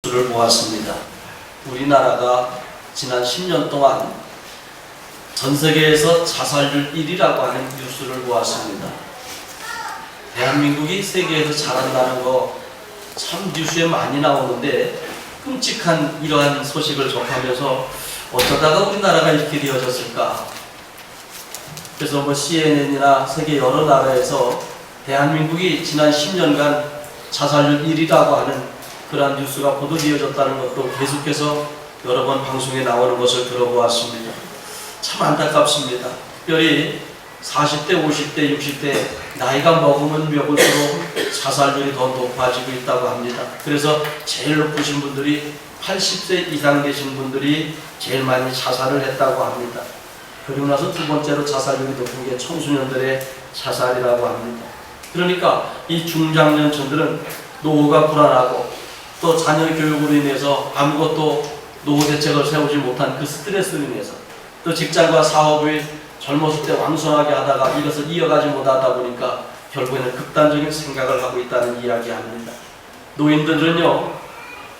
뉴스를 보았습니다. 우리나라가 지난 10년 동안 전 세계에서 자살률 1위라고 하는 뉴스를 보았습니다. 대한민국이 세계에서 잘한다는 거 참 뉴스에 많이 나오는데 끔찍한 이러한 소식을 접하면서 어쩌다가 우리나라가 이렇게 되어졌을까? 그래서 CNN이나 세계 여러 나라에서 대한민국이 지난 10년간 자살률 1위라고 하는 그러한 뉴스가 보도되어졌다는 것도 계속해서 여러 번 방송에 나오는 것을 들어보았습니다. 참 안타깝습니다. 특별히 40대, 50대, 60대 나이가 먹을수록 자살률이 더 높아지고 있다고 합니다. 그래서 제일 높으신 분들이 80세 이상 되신 분들이 제일 많이 자살을 했다고 합니다. 그리고 나서 두 번째로 자살률이 높은 게 청소년들의 자살이라고 합니다. 그러니까 이 중장년층들은 노후가 불안하고 또 자녀 교육으로 인해서 아무것도 노후 대책을 세우지 못한 그 스트레스로 인해서 또 직장과 사업을 젊었을 때 왕성하게 하다가 이것을 이어가지 못하다 보니까 결국에는 극단적인 생각을 하고 있다는 이야기합니다. 노인들은요,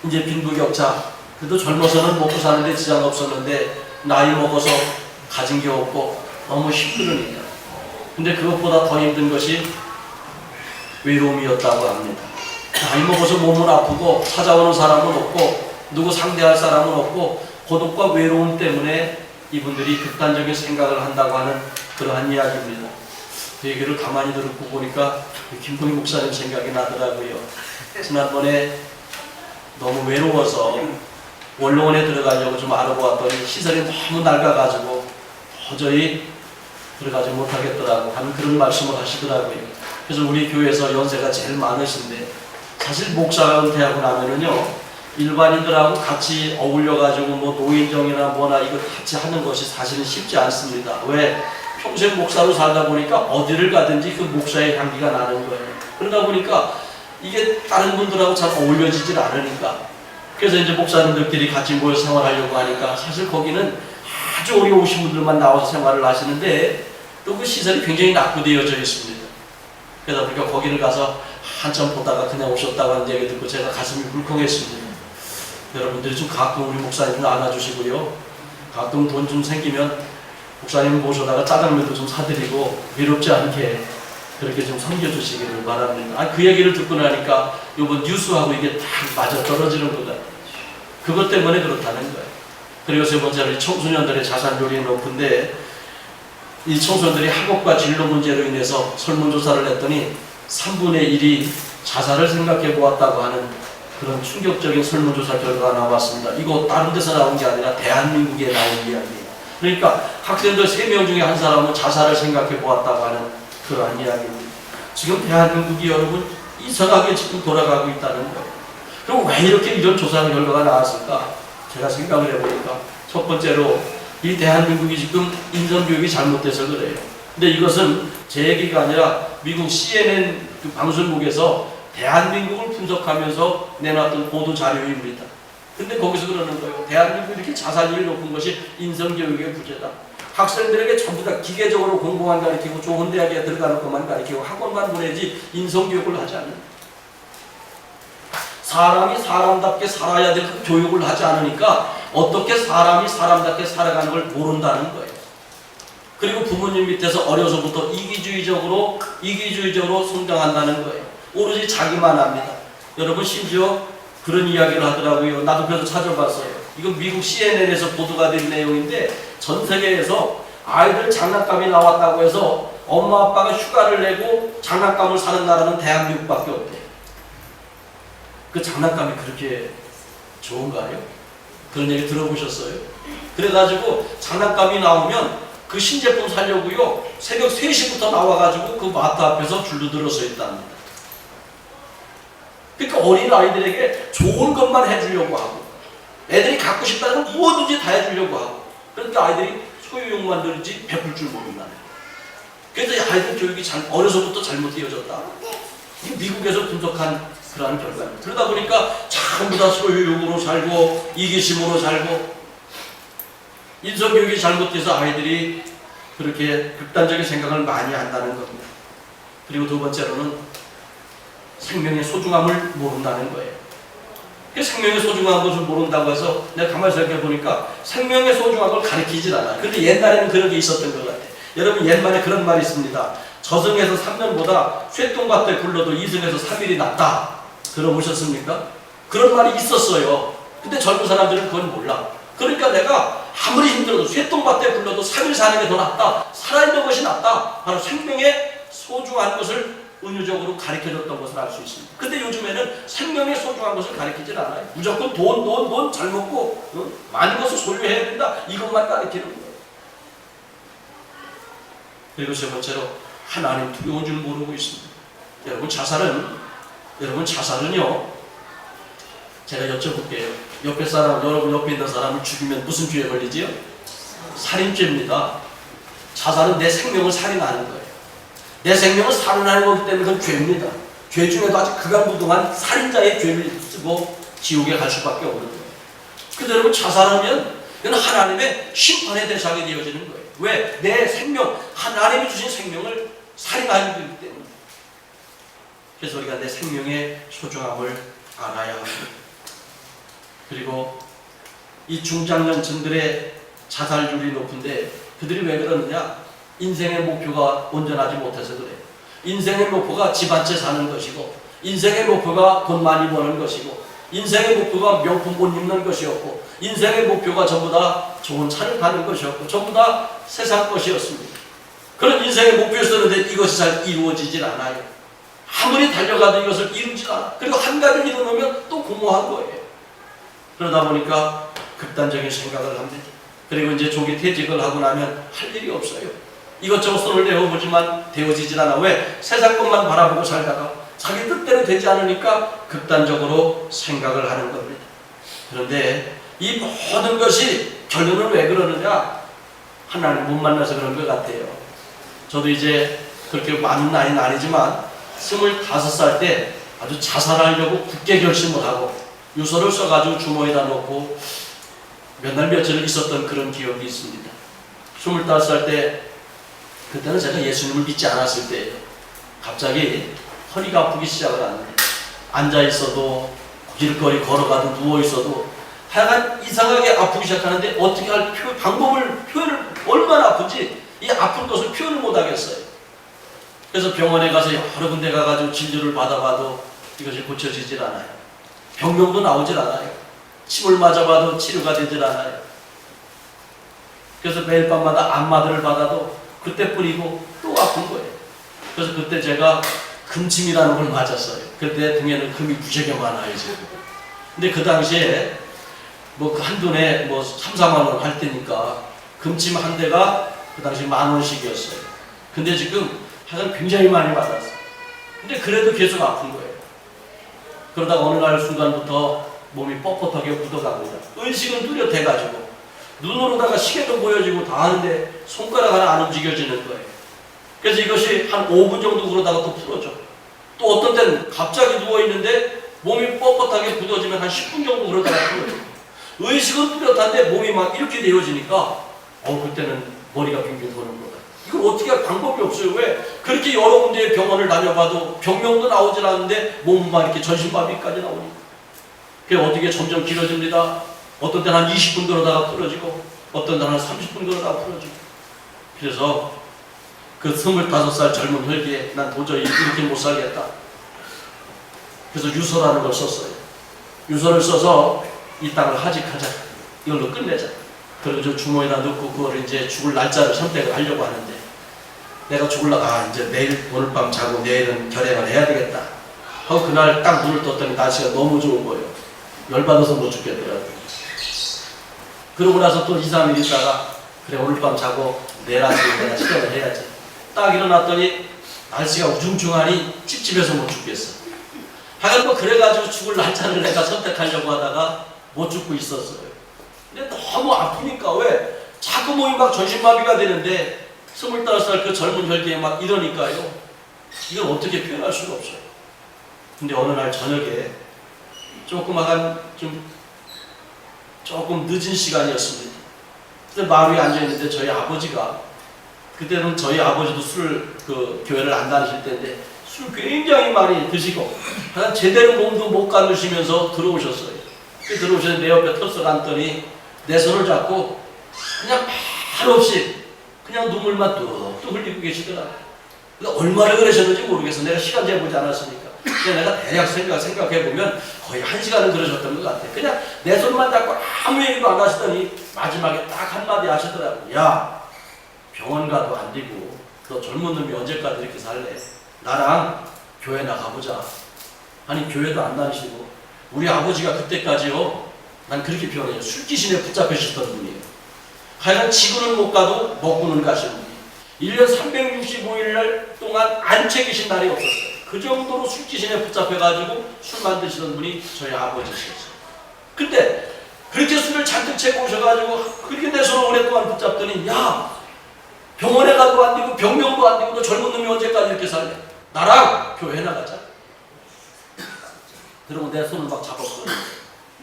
이제 빈부격차, 그래도 젊어서는 먹고 사는데 지장 없었는데 나이 먹어서 가진 게 없고 너무 힘들으니까. 근데 그것보다 더 힘든 것이 외로움이었다고 합니다. 나이 먹어서 몸은 아프고 찾아오는 사람은 없고 누구 상대할 사람은 없고 고독과 외로움 때문에 이분들이 극단적인 생각을 한다고 하는 그러한 이야기입니다. 그 얘기를 가만히 듣고 보니까 김동희 목사님 생각이 나더라고요. 지난번에 너무 외로워서 원로원에 들어가려고 좀 알아보았더니 시설이 너무 낡아가지고 도저히 들어가지 못하겠더라고 하는 그런 말씀을 하시더라고요. 그래서 우리 교회에서 연세가 제일 많으신데 사실 목사가 은퇴하고 나면은요 일반인들하고 같이 어울려가지고 노인정이나 뭐나 이거 같이 하는 것이 사실은 쉽지 않습니다. 왜? 평생 목사로 살다 보니까 어디를 가든지 그 목사의 향기가 나는 거예요. 그러다 보니까 이게 다른 분들하고 잘 어울려지질 않으니까 그래서 이제 목사님들끼리 같이 모여 생활하려고 하니까 사실 거기는 아주 어려우신 분들만 나와서 생활을 하시는데 또 그 시설이 굉장히 낙후되어져 있습니다. 그러다 보니까 거기를 가서 한참 보다가 그냥 오셨다고 하는 얘기 듣고 제가 가슴이 울컥했습니다. 여러분들이 좀 가끔 우리 목사님 좀 안아주시고요. 가끔 돈 좀 생기면 목사님 모셔다가 짜장면도 좀 사드리고 외롭지 않게 그렇게 좀 섬겨주시기를 바랍니다. 그 얘기를 듣고 나니까 이번 뉴스하고 이게 딱 맞아 떨어지는 거다. 그것 때문에 그렇다는 거예요. 그리고 세 번째로 청소년들의 자살률이 높은데 이 청소년들이 학업과 진로 문제로 인해서 설문조사를 했더니 3분의 1이 자살을 생각해 보았다고 하는 그런 충격적인 설문조사 결과가 나왔습니다. 이거 다른 데서 나온 게 아니라 대한민국에 나온 이야기예요. 그러니까 학생들 3명 중에 한 사람은 자살을 생각해 보았다고 하는 그러한 이야기입니다. 지금 대한민국이 여러분 이상하게 지금 돌아가고 있다는 거예요. 그럼 왜 이렇게 이런 조사 결과가 나왔을까? 제가 생각을 해보니까 첫 번째로 이 대한민국이 지금 인성교육이 잘못돼서 그래요. 근데 이것은 제 얘기가 아니라 미국 CNN 그 방송국에서 대한민국을 분석하면서 내놨던 보도 자료입니다. 근데 거기서 그러는 거예요. 대한민국이 이렇게 자살률이 높은 것이 인성교육의 부재다. 학생들에게 전부 다 기계적으로 공부만 가르치고 좋은 대학에 들어가는 것만 가르치고 학원만 보내지 인성교육을 하지 않는다. 사람이 사람답게 살아야 될 그 교육을 하지 않으니까 어떻게 사람이 사람답게 살아가는 걸 모른다는 거예요. 그리고 부모님 밑에서 어려서부터 이기주의적으로 성장한다는 거예요. 오로지 자기만 합니다. 여러분 심지어 그런 이야기를 하더라고요. 나도 그래서 찾아봤어요. 이거 미국 CNN에서 보도가 된 내용인데 전 세계에서 아이들 장난감이 나왔다고 해서 엄마 아빠가 휴가를 내고 장난감을 사는 나라는 대한민국밖에 없대요. 그 장난감이 그렇게 좋은가요? 그런 얘기 들어보셨어요? 그래가지고 장난감이 나오면 그 신제품 사려고요 새벽 3시부터 나와가지고 그 마트 앞에서 줄로 들어서 있답니다. 그러니까 어린 아이들에게 좋은 것만 해주려고 하고 애들이 갖고 싶다는 건 뭐든지 다 해주려고 하고 그러니까 아이들이 소유욕만 들지 베풀 줄 모른다는 거예요. 그래서 아이들 교육이 어려서부터 잘못되어졌다. 이게 미국에서 분석한 그러한 결과입니다. 그러다 보니까 전부 다 소유욕으로 살고 이기심으로 살고 인성교육이 잘못돼서 아이들이 그렇게 극단적인 생각을 많이 한다는 겁니다. 그리고 두 번째로는 생명의 소중함을 모른다는 거예요. 그 생명의 소중한 것을 모른다고 해서 내가 가만히 생각해 보니까 생명의 소중한 걸 가르치질 않아요. 근데 옛날에는 그런 게 있었던 것 같아요. 여러분 옛말에 그런 말이 있습니다. 저승에서 3년보다 쇠똥밭에 굴러도 이승에서 3일이 낫다. 들어보셨습니까? 그런 말이 있었어요. 근데 젊은 사람들은 그건 몰라. 그러니까 내가 아무리 힘들어도 쇠똥밭에 굴러도 3일 사는 게 더 낫다. 살아있는 것이 낫다. 바로 생명의 소중한 것을 은유적으로 가르쳐줬던 것을 알 수 있습니다. 근데 요즘에는 생명의 소중한 것을 가르치질 않아요. 무조건 돈 잘 먹고 많은 것을 소유해야 된다. 이것만 가르치는 거예요. 그리고 세 번째로 하나님 두려운 줄 모르고 있습니다. 여러분 자살은요. 제가 여쭤볼게요. 옆에 사람, 여러분 옆에 있는 사람을 죽이면 무슨 죄에 걸리지요? 살인죄입니다. 자살은 내 생명을 살인하는 거예요. 내 생명을 살인하는 거기 때문에 그건 죄입니다. 죄 중에도 아주 극악무동한 살인자의 죄를 쓰고 지옥에 갈 수밖에 없는 거예요. 그래서 여러분 자살하면 이건 하나님의 심판의 대상이 되어지는 거예요. 왜? 내 생명, 하나님이 주신 생명을 살인하는 거기 때문에. 그래서 우리가 내 생명의 소중함을 알아야 합니다. 그리고 이 중장년층들의 자살률이 높은데 그들이 왜 그러느냐? 인생의 목표가 온전하지 못해서 그래요. 인생의 목표가 집 한 채 사는 것이고, 인생의 목표가 돈 많이 버는 것이고, 인생의 목표가 명품 옷 입는 것이었고, 인생의 목표가 전부 다 좋은 차를 타는 것이었고, 전부 다 세상 것이었습니다. 그런 인생의 목표였었는데 이것이 잘 이루어지질 않아요. 아무리 달려가도 이것을 이루지 않아. 그리고 한 가지를 이루면 또 공허한 거예요. 그러다 보니까 극단적인 생각을 합니다. 그리고 이제 조기 퇴직을 하고 나면 할 일이 없어요. 이것저것 손을 내어보지만 되어지질 않아. 왜? 세상 것만 바라보고 살다가 자기 뜻대로 되지 않으니까 극단적으로 생각을 하는 겁니다. 그런데 이 모든 것이 결론은 왜 그러느냐? 하나님 못 만나서 그런 것 같아요. 저도 이제 그렇게 많은 나이는 아니지만 25살 때 아주 자살하려고 굳게 결심을 하고 유서를 써가지고 주머니에다 놓고 몇 날 며칠을 있었던 그런 기억이 있습니다. 25살 때 그때는 제가 예수님을 믿지 않았을 때예요. 갑자기 허리가 아프기 시작을 하는데 앉아있어도 길거리 걸어가도 누워있어도 하여간 이상하게 아프기 시작하는데 어떻게 할 표현을 얼마나 아픈지 이 아픈 것을 표현을 못하겠어요. 그래서 병원에 가서 여러 군데 가가지고 진료를 받아봐도 이것이 고쳐지질 않아요. 병명도 나오질 않아요. 침을 맞아봐도 치료가 되질 않아요. 그래서 매일 밤마다 안마들을 받아도 그때 뿌리고 또 아픈 거예요. 그래서 그때 제가 금침이라는 걸 맞았어요. 그때 등에는 금이 무지하게 많아요, 지금. 근데 그 당시에 뭐 그 한 돈에 뭐 3, 4만 원 할 때니까 금침 한 대가 그 당시 10,000원씩이었어요. 근데 지금 하여간 굉장히 많이 받았어요. 근데 그래도 계속 아픈 거예요. 그러다가 어느 날 순간부터 몸이 뻣뻣하게 굳어갑니다. 의식은 뚜렷해가지고 눈으로다가 시계도 보여지고 다 하는데 손가락 하나 안 움직여지는 거예요. 그래서 이것이 한 5분 정도 그러다가 또 풀어져. 또 어떤 때는 갑자기 누워있는데 몸이 뻣뻣하게 굳어지면 한 10분 정도 그러다가 풀어져. 의식은 뚜렷한데 몸이 막 이렇게 되어지니까 그때는 머리가 빙빙 도는 거다. 이걸 어떻게 할 방법이 없어요. 왜? 그렇게 여러 군데의 병원을 다녀봐도 병명도 나오질 않는데 몸만 이렇게 전신마비까지 나오니까. 그게 어떻게 점점 길어집니다. 어떤 때는 한 20분 그러다가 풀어지고 어떤 때는 한 30분 그러다가 풀어지고. 그래서 그 25살 젊은 혈기에 난 도저히 이렇게 못 살겠다. 그래서 유서라는 걸 썼어요. 유서를 써서 이 땅을 하직하자. 이걸로 끝내자. 그리고 저 주머니에다 넣고 그걸 이제 죽을 날짜를 선택을 하려고 하는데 내가 이제 내일 오늘 밤 자고 내일은 결행을 해야 되겠다. 하고 그날 딱 눈을 떴더니 날씨가 너무 좋은 거예요. 열받아서 못 죽겠더라고요. 그러고 나서 또 2, 3일 있다가 그래 오늘 밤 자고 내일 아침에 내가 실행을 해야지. 딱 일어났더니 날씨가 우중충하니 찝찝해서 못 죽겠어. 하여간 뭐 그래가지고 죽을 날짜를 내가 선택하려고 하다가 못 죽고 있었어요. 근데 너무 아프니까 왜? 자꾸 몸이 막 전신마비가 되는데 25살 그 젊은 혈기에 막 이러니까요. 이걸 어떻게 표현할 수가 없어요. 근데 어느 날 저녁에 조금 늦은 시간이었습니다. 그때 마루에 앉아있는데 저희 아버지가 그때는 저희 아버지도 술을 교회를 안 다니실 때인데 술 굉장히 많이 드시고 제대로 몸도 못 가누시면서 들어오셨어요. 들어오셔서 내 옆에 털썩 앉더니 내 손을 잡고 그냥 말없이 그냥 눈물만 뚝뚝 흘리고 계시더라고요. 얼마나 그러셨는지 모르겠어. 내가 시간 재보지 않았으니까. 내가 대략 생각해보면 거의 1시간은 그러셨던 것 같아. 그냥 내 손만 잡고 아무 얘기도 안 하시더니 마지막에 딱 한마디 하시더라고요. 야, 병원 가도 안 되고 너 젊은 놈이 언제까지 이렇게 살래? 나랑 교회 나가보자. 아니 교회도 안 다니시고 우리 아버지가 그때까지요. 난 그렇게 표현해요. 술귀신에 붙잡히셨던 분이에요. 하여간 지구는 못 가도 먹고는 가시는 분이 1년 365일 동안 안 챙기신 날이 없었어요. 그 정도로 술귀신에 붙잡혀가지고 술 만드시던 분이 저희 아버지셨어요. 근데 그렇게 술을 잔뜩 채고 오셔가지고 그렇게 내 손을 오랫동안 붙잡더니 야, 병원에 가도 안 되고 병명도 안 되고 너 젊은 놈이 언제까지 이렇게 살래? 나랑 교회 나가자. 그러고 내 손을 막 잡았거든요.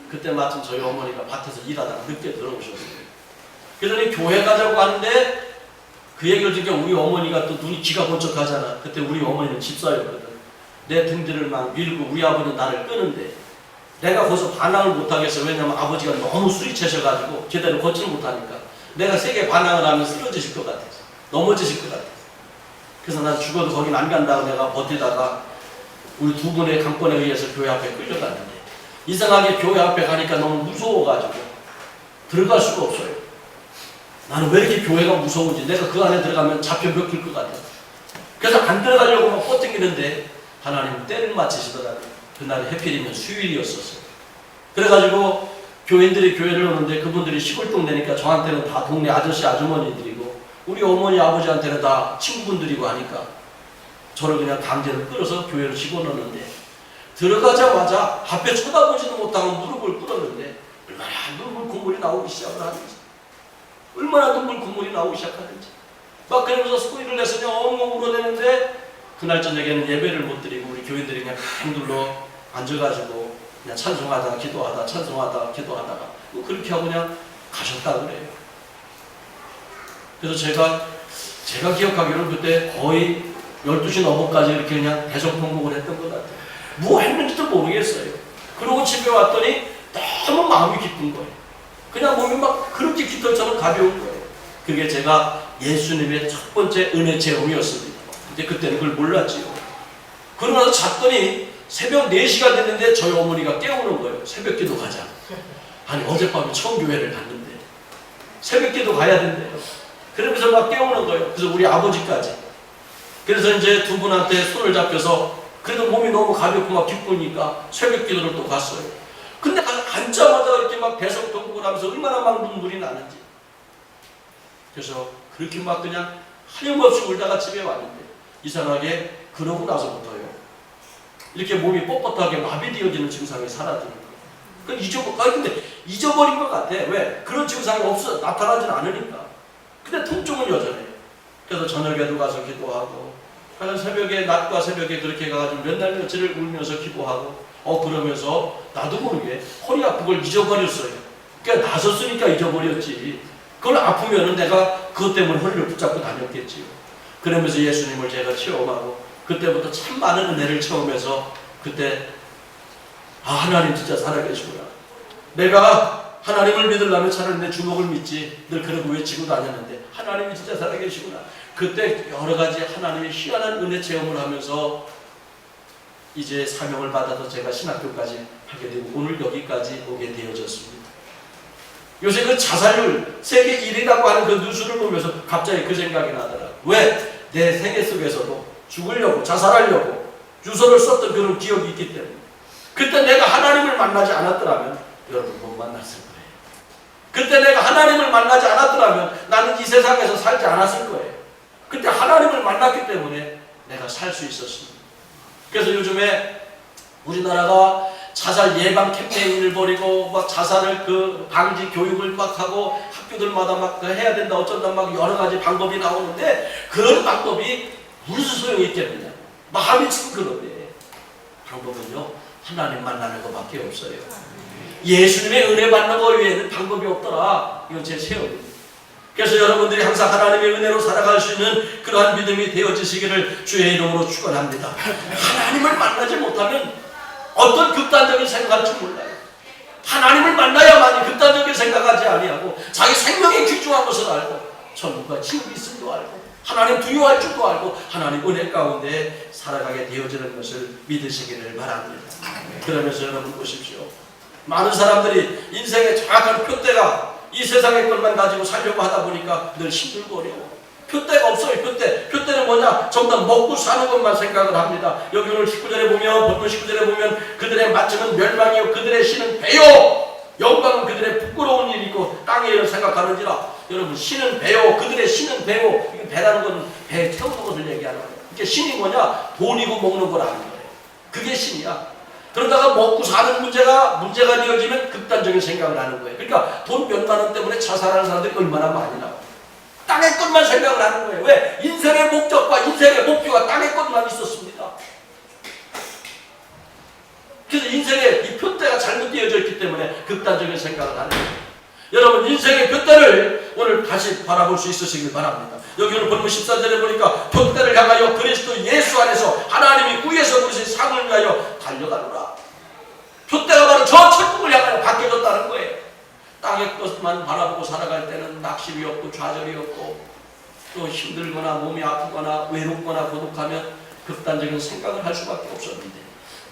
그때 마침 저희 어머니가 밭에서 일하다가 늦게 들어오셨어요. 그러더니 교회 가자고 하는데 그 얘기를 듣니까 우리 어머니가 또 눈이 귀가 번쩍하잖아. 그때 우리 어머니는 집사였거든. 내 등들을 막 밀고 우리 아버지는 나를 끄는데 내가 거기서 반항을 못하겠어. 왜냐면 아버지가 너무 술이 채셔가지고 제대로 걷지를 못하니까 내가 세게 반항을 하면 쓰러지실 것 같아서 넘어지실 것 같아서 그래서 난 죽어도 거긴 안 간다고 내가 버티다가 우리 두 분의 강권에 의해서 교회 앞에 끌려갔는데 이상하게 교회 앞에 가니까 너무 무서워가지고 들어갈 수가 없어요. 나는 왜 이렇게 교회가 무서운지 내가 그 안에 들어가면 잡혀 먹힐 것 같아. 그래서 안 들어가려고 막 뻗ting기는데 하나님은 때를 맞추시더라고요. 그날이 해필이면 수요일이었었어요. 그래가지고 교인들이 교회를 오는데 그분들이 시골 동네니까 저한테는 다 동네 아저씨 아주머니들이고 우리 어머니 아버지한테는 다 친구분들이고 하니까 저를 그냥 강제로 끌어서 교회로 집어넣는데 들어가자마자 앞에 쳐다보지도 못하고 무릎을 꿇었는데 얼마나 눈물 콧물이 나오기 시작을 하는지 얼마나 눈물 콧물이 나오기 시작하는지 막 그러면서 소리를 내서 그냥 엉엉 울어대는데 그날 저녁에는 예배를 못 드리고 우리 교인들이 그냥 둥둘러 앉아가지고 그냥 찬송하다가 기도하다 찬송하다가 기도하다가 뭐 그렇게 하고 그냥 가셨다 그래요. 그래서 제가 기억하기로는 그때 거의 12시 넘어까지 이렇게 그냥 대성통곡을 했던 것 같아요. 뭐 했는지도 모르겠어요. 그러고 집에 왔더니 너무 마음이 기쁜 거예요. 그냥 몸이 막 그렇게 깃털처럼 가벼운 거예요. 그게 제가 예수님의 첫 번째 은혜 체험이었습니다. 근데 그때는 그걸 몰랐지요. 그러고 나서 잤더니 새벽 4시가 됐는데 저희 어머니가 깨우는 거예요. 새벽 기도 가자. 아니 어젯밤에 처음 교회를 갔는데 새벽 기도 가야 된대요. 그러면서 막 깨우는 거예요. 그래서 우리 아버지까지. 그래서 이제 두 분한테 손을 잡혀서 그래도 몸이 너무 가볍고 막 기쁘니까 새벽 기도를 또 갔어요. 근데 앉자마자 이렇게 막 대성통곡을 하면서 얼마나 막 눈물이 나는지. 그래서 그렇게 막 그냥 하염없이 울다가 집에 왔는데 이상하게 그러고 나서부터요. 이렇게 몸이 뻣뻣하게 마비되어지는 증상이 사라지는 거예요. 근데 잊어버린 것 같아. 왜? 그런 증상이 나타나진 않으니까. 근데 통증은 여전해요. 그래서 저녁에도 가서 기도하고 새벽에 낮과 새벽에 그렇게 가가지고 몇 날 며칠을 울면서 기도하고 그러면서 나도 모르게 허리 아픈 걸 잊어버렸어요. 그러니까 나섰으니까 잊어버렸지. 그걸 아프면은 내가 그것 때문에 허리를 붙잡고 다녔겠지요. 그러면서 예수님을 제가 체험하고 그때부터 참 많은 은혜를 체험해서 그때 하나님 진짜 살아계시구나. 내가 하나님을 믿으려면 차라리 내 주먹을 믿지 늘 그러고 외치고 다녔는데 하나님이 진짜 살아계시구나. 그때 여러 가지 하나님의 희한한 은혜 체험을 하면서 이제 사명을 받아서 제가 신학교까지 하게 되고 오늘 여기까지 오게 되어졌습니다. 요새 그 자살률 세계 1위라고 하는 그 뉴스를 보면서 갑자기 그 생각이 나더라고요. 왜? 내 생애 속에서도 죽으려고 자살하려고 유서를 썼던 그런 기억이 있기 때문에 그때 내가 하나님을 만나지 않았더라면 여러분 못 만났을 거예요. 그때 내가 하나님을 만나지 않았더라면 나는 이 세상에서 살지 않았을 거예요. 그때 하나님을 만났기 때문에 내가 살 수 있었습니다. 그래서 요즘에 우리나라가 자살 예방 캠페인을 벌이고 막 자살을 방지 교육을 막 하고 학교들마다 막 해야 된다 어쩐다 막 여러 가지 방법이 나오는데 그런 방법이 무슨 소용이 있겠느냐. 마음이 지금 그런데 방법은요 하나님 만나는 것밖에 없어요. 예수님의 은혜 받는 것 외에는 방법이 없더라. 이건 제 체험입니다. 그래서 여러분들이 항상 하나님의 은혜로 살아갈 수 있는 그러한 믿음이 되어지시기를 주의 이름으로 축원합니다. 하나님을 만나지 못하면 어떤 극단적인 생각할지 몰라요. 하나님을 만나야만이 극단적인 생각하지 아니하고 자기 생명에 귀중한 것을 알고 천국과 지옥이 있음도 알고 하나님 두려워할 줄도 알고 하나님 은혜 가운데 살아가게 되어지는 것을 믿으시기를 바랍니다. 그러면서 여러분 보십시오. 많은 사람들이 인생의 정확한 표대가 이 세상의 것만 가지고 살려고 하다 보니까 늘 힘들고 어려워. 표대가 없어요. 표대는 뭐냐? 전부 다 먹고 사는 것만 생각을 합니다. 여기 오늘 19절에 보면, 본문 19절에 보면 그들의 마침은 멸망이요 그들의 신은 배요 영광은 그들의 부끄러운 일이고 땅의 일을 생각하는지라. 여러분, 신은 배요, 그들의 신은 배요. 이게 배라는 건 배에 태우는 것을 얘기하는 거예요. 이게 신이 뭐냐? 돈이고 먹는 거라는 거예요. 그게 신이야. 그러다가 먹고 사는 문제가 되어지면 극단적인 생각을 하는 거예요. 그러니까 돈 몇만 원 때문에 자살하는 사람들이 얼마나 많이 나와요. 땅의 것만 생각을 하는 거예요. 왜? 인생의 목적과 인생의 목표가 땅의 것만 있었습니다. 그래서 인생의 이 표대가 잘못되어져 있기 때문에 극단적인 생각을 하는 거예요. 여러분, 인생의 표대를 오늘 다시 바라볼 수 있으시길 바랍니다. 여기 오늘 본문 14절에 보니까 표대를 향하여 그리스도 예수 안에서 하나님이 구에서 부르신 상을 위하여 달려가노라. 표대가 바로 저 천국을 향하여 바뀌어졌다는 거예요. 땅의 것만 바라보고 살아갈 때는 낙심이 없고 좌절이 없고 또 힘들거나 몸이 아프거나 외롭거나 고독하면 극단적인 생각을 할 수밖에 없었는데,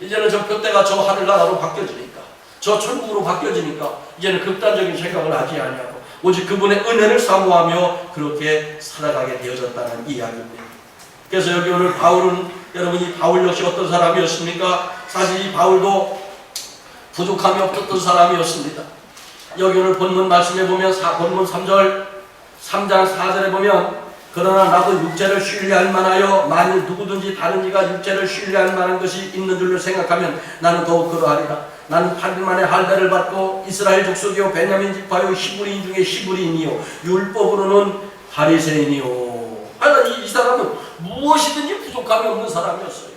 이제는 저 표대가 저 하늘나라로 바뀌어지니까, 저 천국으로 바뀌어지니까 이제는 극단적인 생각을 하지 아니하고 오직 그분의 은혜를 사모하며 그렇게 살아가게 되어졌다는 이야기입니다. 그래서 여기 오늘 바울은, 여러분, 이 바울 역시 어떤 사람이었습니까? 사실 이 바울도 부족함이 없었던 사람이었습니다. 여기 오늘 본문 말씀에 보면 본문 3장 4절에 보면 그러나 나도 육체를 신뢰할 만하여 만일 누구든지 다른 이가 육체를 신뢰할 만한 것이 있는 줄로 생각하면 나는 더욱 그러하리라. 나는 8일 만에 할례를 받고 이스라엘 족속이요 베냐민 지파요 히브리인 중에 히브리인이요 율법으로는 바리새인이요. 하여간 이 사람은 무엇이든지 부족함이 없는 사람이었어요.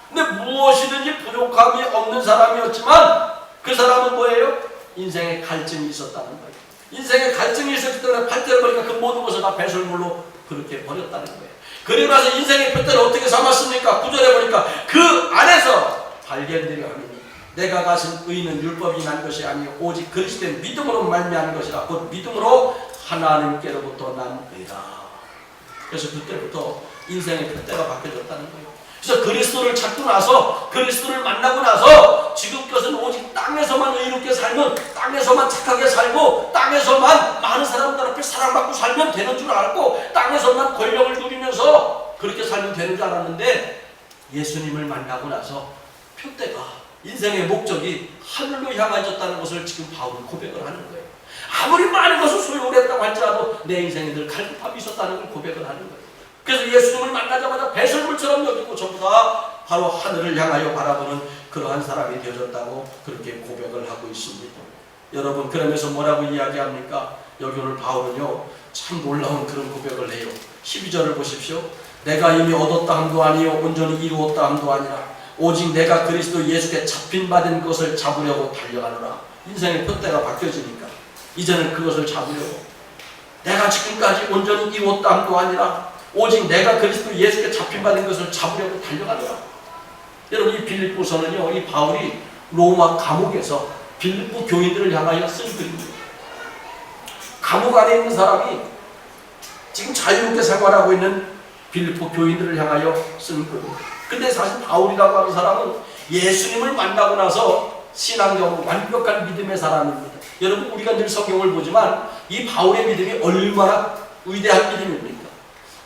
근데 무엇이든지 부족함이 없는 사람이었지만 그 사람은 뭐예요? 인생에 갈증이 있었다는 거예요. 인생에 갈증이 있었기 때문에 8절에 보니까 그 모든 것을 다 배설물로 그렇게 버렸다는 거예요. 그리고 나서 인생의 표대를 어떻게 삼았습니까? 9절에 보니까 그 안에서 발견되려 하니 내가 가진 의는 율법이 난 것이 아니요 오직 그리스도의 믿음으로 말미암은 것이라. 곧 믿음으로 하나님께로부터 난 의다. 그래서 그때부터 인생의 표대가 바뀌어졌다는 거예요. 그래서 그리스도를 찾고 나서, 그리스도를 만나고 나서 지금 것은 오직 땅에서만 의롭게 살면, 땅에서만 착하게 살고, 땅에서만 많은 사람들 앞에 사랑받고 살면 되는 줄 알고, 땅에서만 권력을 누리면서 그렇게 살면 되는 줄 알았는데, 예수님을 만나고 나서 표대가, 인생의 목적이 하늘로 향해졌다는 것을 지금 바울은 고백을 하는 거예요. 아무리 많은 것을 소유를 했다고 할지라도 내 인생에 늘 갈급함이 있었다는 걸 고백을 하는 거예요. 그래서 예수님을 만나자마자 배설물처럼 여기고 전부 다 바로 하늘을 향하여 바라보는 그러한 사람이 되어졌다고 그렇게 고백을 하고 있습니다. 여러분, 그러면서 뭐라고 이야기합니까? 여기 오늘 바울은요 참 놀라운 그런 고백을 해요. 12절을 보십시오. 내가 이미 얻었다 함도 아니요 온전히 이루었다 함도 아니라 오직 내가 그리스도 예수께 잡힌 바 된 것을 잡으려고 달려가노라. 인생의 표대가 바뀌어지니까 이제는 그것을 잡으려고, 내가 지금까지 온전히 이루었다 함도 아니라 오직 내가 그리스도 예수께 잡힌 바 된 것을 잡으려고 달려가더라. 여러분, 이 빌립보서는요, 이 바울이 로마 감옥에서 빌립보 교인들을 향하여 쓴 글입니다. 감옥 안에 있는 사람이 지금 자유롭게 생활하고 있는 빌립보 교인들을 향하여 쓴 글입니다. 근데 사실 바울이라고 하는 사람은 예수님을 만나고 나서 신앙적으로 완벽한 믿음의 사람입니다. 여러분, 우리가 늘 성경을 보지만 이 바울의 믿음이 얼마나 위대한 믿음입니까?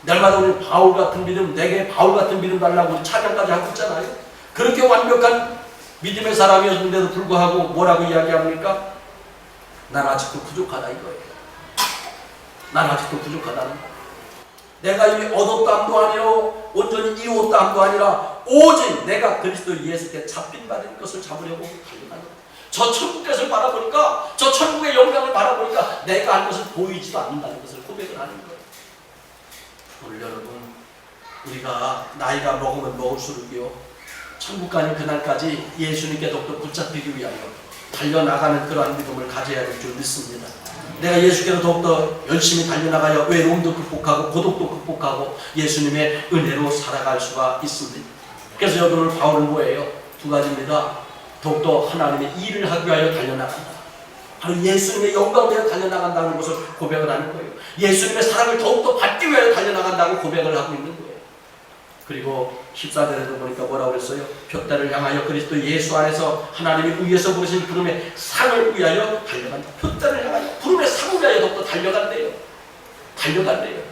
날마다 우리 바울 같은 믿음, 내게 바울 같은 믿음 달라고 우리 찬양까지 하고 있잖아요. 그렇게 완벽한 믿음의 사람이었는데도 불구하고 뭐라고 이야기합니까? 난 아직도 부족하다 이거예요. 난 아직도 부족하다는 거예요. 내가 이미 얻었다 함도 아니요 온전히 이루었다 함도 아니라 오직 내가 그리스도 예수께 잡힌 바 된 것을 잡으려고 달려가는 거예요. 저 천국 것을 바라보니까, 저 천국의 영광을 바라보니까 내가 할 것은 보이지도 않는다는 것을 고백을 하는 거예요. 오늘 여러분, 우리가 나이가 먹으면 먹을수록요 천국 가는 그날까지 예수님께 더욱더 붙잡히기 위하여 달려나가는 그러한 믿음을 가져야 될 줄 믿습니다. 내가 예수께로 더욱더 열심히 달려나가여 외로움도 극복하고 고독도 극복하고 예수님의 은혜로 살아갈 수가 있습니다. 그래서 여러분, 바울은 뭐예요? 두 가지입니다. 더욱더 하나님의 일을 하기 위하여 달려나간다. 바로 예수님의 영광을 위하여 달려나간다는 것을 고백을 하는 거예요. 예수님의 사랑을 더욱더 받기 위하여 달려나간다고 고백을 하고 있는 거예요. 그리고 14절에도 보니까 뭐라고 그랬어요? 표대를 향하여 그리스도 예수 안에서 하나님이 위에서 부르신 부름의 상을 위하여 달려간다. 표대를 향하여 부름의 상을 위하여 더욱더 달려간대요. 달려간대요.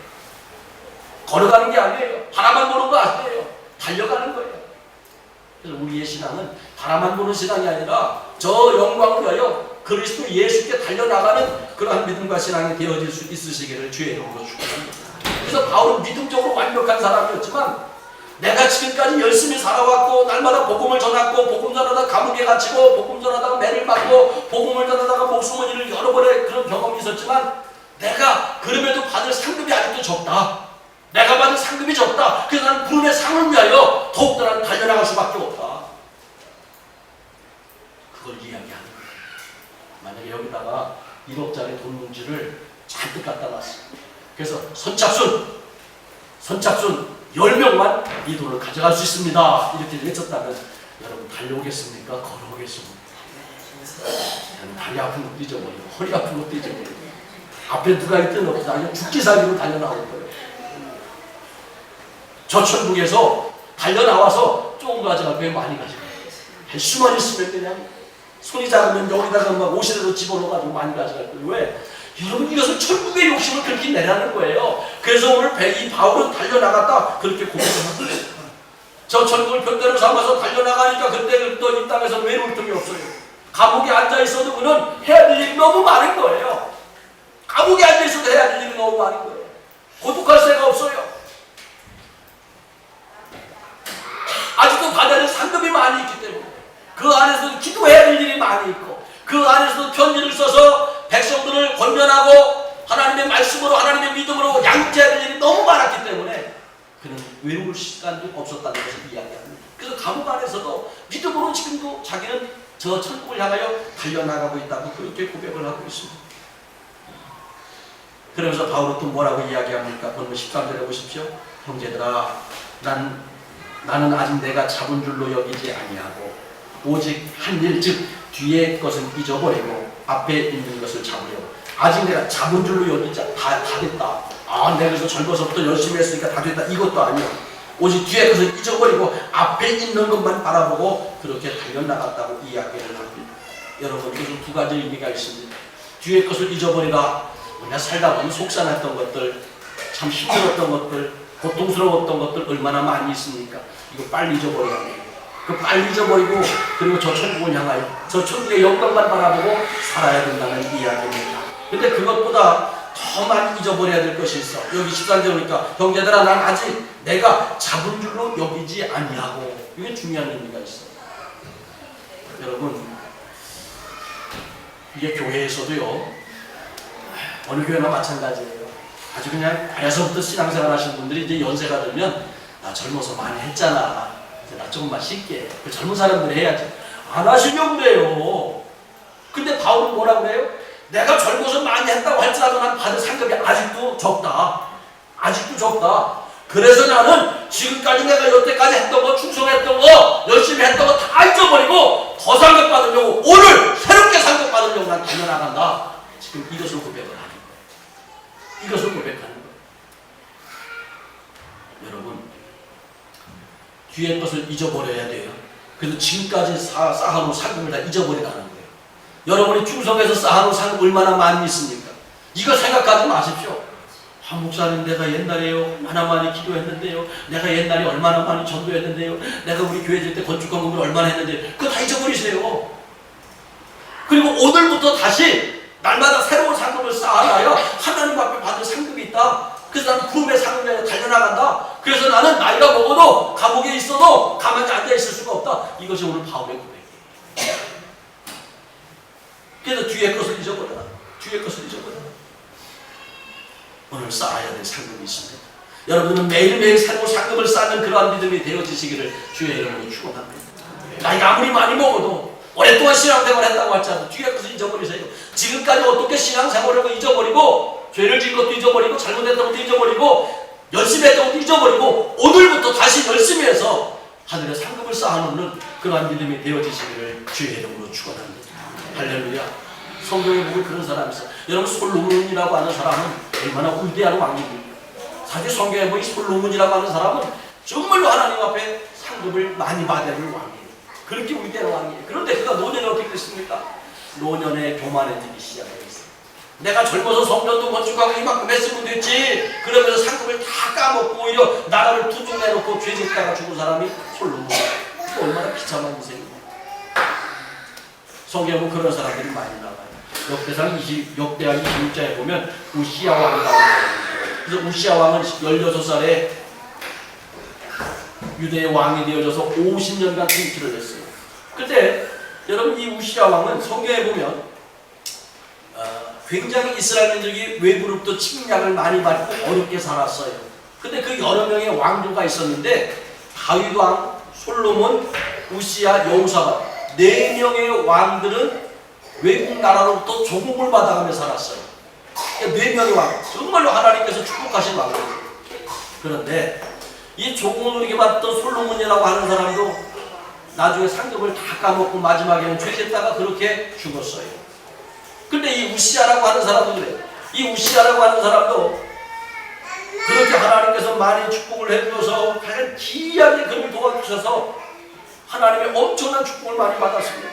걸어가는 게 아니에요. 바라만 보는 거 아니에요. 달려가는 거예요. 그래서 우리의 신앙은 바라만 보는 신앙이 아니라 저 영광을 위하여 그리스도 예수께 달려나가는 그러한 믿음과 신앙이 되어질 수 있으시기를 주의 이름으로 축원합니다. 그래서 바울은 믿음적으로 완벽한 사람이었지만 내가 지금까지 열심히 살아왔고 날마다 복음을 전했고 복음 전하다가 감옥에 갇히고 복음 전하다가 매를 맞고 복음을 전하다가 목숨을 잃을 여러 번의 그런 경험이 있었지만 내가 그럼에도 받을 상급이 아직도 적다. 내가 받을 상급이 적다. 그래서 나는 부름의 상을 위하여 더욱더 나는 달려나갈 수밖에 없다. 그걸 이야기하는 거예요. 만약에 여기다가 1억짜리 돈 뭉치를 잔뜩 갖다 놨어. 그래서 선착순 10명만 이 돈을 가져갈 수 있습니다. 이렇게 외쳤다면 여러분 달려오겠습니까? 걸어오겠습니까? 다리 아픈 것도 잊어버리고 허리 아픈 것도 잊어버리고 앞에 누가 있든 없든 그냥 죽기 살기로 달려나올 거예요. 저 천국에서 달려나와서 조금 가져갈 거예요? 많이 가져갈 거예요? 한 수만 있으면 그냥 손이 작으면 여기다가 막 옷이라도 집어넣어가지고 많이 가져갈 거예요. 왜? 여러분 이것은 천국의 욕심을 그렇게 내라는 거예요. 그래서 오늘 이 바울은 달려나갔다 그렇게 고백을 하고 있어요. 저 천국을 편대로 삼아서 달려나가니까 그때부터 이 땅에서 외로울 틈이 없어요. 감옥에 앉아있어도 그는 해야 될 일이 너무 많은 거예요. 감옥에 앉아있어도 해야 될 일이 너무 많은 거예요. 고독할 새가 없어요. 아직도 받아야 될 상급이 많이 있기 때문에 그 안에서도 기도해야 될 일이 많이 있고 그 안에서도 편지를 써서 백성들을 권면하고 하나님의 말씀으로 하나님의 믿음으로 양육해야 될 일이 너무 많았기 때문에 그는 외로울 시간도 없었다는 것을 이야기합니다. 그래서 감옥 안에서도 믿음으로 지금도 자기는 저 천국을 향하여 달려나가고 있다고 그렇게 고백을 하고 있습니다. 그러면서 바울은 또 뭐라고 이야기합니까? 본문 13절에 보십시오. 형제들아 나는 아직 내가 잡은 줄로 여기지 아니하고 오직 한 일 즉 뒤에 것은 잊어버리고 앞에 있는 것을 잡으려고. 아직 내가 잡은 줄로 여기지 다 됐다. 내가 그래서 젊어서부터 열심히 했으니까 다 됐다. 이것도 아니야. 오직 뒤에 것을 잊어버리고 앞에 있는 것만 바라보고 그렇게 달려나갔다고 이야기를 합니다. 여러분 이것은 두 가지 의미가 있습니다. 뒤에 것을 잊어버리라. 우리가 살다 보면 속상했던 것들, 참 힘들었던 것들, 고통스러웠던 것들 얼마나 많이 있습니까? 이거 빨리 잊어버려야 돼요. 그 빨리 잊어버리고 그리고 저 천국을 향하여 저 천국의 영광만 바라보고 살아야 된다는 이야기입니다. 근데 그것보다 더 많이 잊어버려야 될 것이 있어. 여기 13절 보니까 형제들아 난 아직 내가 잡은 줄로 여기지 아니하고. 이게 중요한 의미가 있어요. 여러분 이게 교회에서도요 어느 교회나 마찬가지예요. 아주 그냥 어려서부터 신앙생활 하시는 분들이 이제 연세가 들면 나 젊어서 많이 했잖아. 나 조금만 쉴게. 그 젊은 사람들이 해야지. 안 하시려고 그래요. 근데 바울은 뭐라고 그래요? 내가 젊어서 많이 했다고 할지라도 난 받을 상급이 아직도 적다. 아직도 적다. 그래서 나는 지금까지 내가 여태까지 했던 거, 충성했던 거, 열심히 했던 거 다 잊어버리고 더 상급 받으려고 오늘 새롭게 상급 받으려고 난 달려나간다. 지금 이것을 고백을 하는 거예요. 이것을 고백하는 거예요. 여러분 뒤의 것을 잊어버려야 돼요. 그래서 지금까지 쌓아놓은 상급을 다 잊어버리라는 거예요. 여러분이 충성해서 쌓아놓은 상급 얼마나 많이 있습니까? 이거 생각하지 마십시오. 목사님 내가 옛날에요 얼마나 많이 기도했는데요, 내가 옛날에 얼마나 많이 전도했는데요, 내가 우리 교회 질 때 건축 건물을 얼마나 했는데 그거 다 잊어버리세요. 그리고 오늘부터 다시 날마다 새로운 상급을 쌓아놔야 하나님 앞에 받을 상급이 있다. 그래서 나는 부름의 상급에 달려나간다. 그래서 나는 나이가 먹어도 감옥에 있어도 가만히 앉아있을 수가 없다. 이것이 오늘 바울의 고백이에요. 그래서 뒤에 것을 잊어버려라. 뒤에 것을 잊어버려라. 오늘 쌓아야 될 상급이 있습니다. 여러분은 매일매일 새로운 상급을 쌓는 그러한 믿음이 되어지시기를 주의 이름으로 축원합니다. 나이가 아무리 많이 먹어도 오랫동안 신앙생활을 했다고 할지라도 뒤에 것을 잊어버리세요. 지금까지 어떻게 신앙생활을 잊어버리고 죄를 지은 것도 잊어버리고 잘못했던 것도 잊어버리고 열심히 했던 것도 잊어버리고 오늘부터 다시 열심히 해서 하늘의 상급을 쌓아놓는 그러한 믿음이 되어지시기를 주의 이름으로 축원합니다. 할렐루야. 성경에 보면 그런 사람이 있어. 여러분 솔로몬이라고 하는 사람은 얼마나 위대한 왕입니까? 사실 성경에 보면 솔로몬이라고 하는 사람은 정말로 하나님 앞에 상급을 많이 받아야 할 왕이에요. 그렇게 위대한 왕이에요. 그런데 그가 노년에 어떻게 됐습니까? 노년에 교만해지기 시작했어요. 내가 젊어서 성전도 건축하고 이만큼 했으면 됐지. 그러면서 상급을 다 까먹고 오히려 나라를 두둑 내놓고 죄짓다가 죽은 사람이 솔로몬. 이거 얼마나 비참한 인생입니까? 성경에 보면 그런 사람들이 많이 나와요. 역대하 26장에 보면 우시야 왕이 나옵니다. 그래서 우시야 왕은 16살에 유대의 왕이 되어져서 50년간 통치를 했어요. 근데 여러분 이 우시야 왕은 성경에 보면 굉장히 이스라엘민족이 외부로부터 침략을 많이 받고 어렵게 살았어요. 근데 그 여러 명의 왕조가 있었는데 다윗 왕, 솔로몬, 우시야, 여호사밧 4명의 왕들은 외국 나라로부터 조공을 받아가며 살았어요. 4명의 왕, 정말로 하나님께서 축복하신 왕이에요. 그런데 이 조공을 이렇게 받던 솔로몬이라고 하는 사람도 나중에 상급을 다 까먹고 마지막에는 죄짓다가 그렇게 죽었어요. 근데 이 우시야라고 하는 사람도 그래요. 이 우시야라고 하는 사람도 그렇게 하나님께서 많이 축복을 해주셔서 가장 기이하게 그를 도와주셔서 하나님의 엄청난 축복을 많이 받았습니다.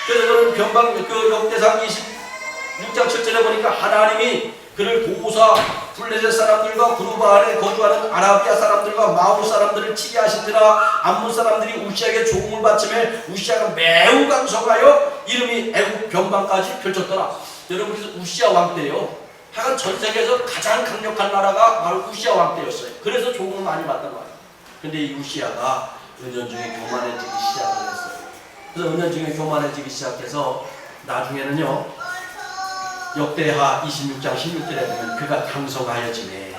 그래서 그런 그 역대상 26장 7절에 보니까 하나님이 그를 보호사 블레셋 사람들과 그루바 안에 거주하는 아라비아 사람들과 마온 사람들을 치게 하시더라. 암몬 사람들이 우시야에게 조공을 바치며 우시야가 매우 강성하여 이름이 애국 변방까지 펼쳤더라. 여러분 그래서 우시야 왕 때요. 하여간 전 세계에서 가장 강력한 나라가 바로 우시야 왕 때였어요. 그래서 조공을 많이 받단 말이에요. 근데 이 우시야가 은연중에 교만해지기 시작을 했어요. 그래서 은연중에 교만해지기 시작해서 나중에는요. 역대하 26장 16절에 보면 그가 강성하여지매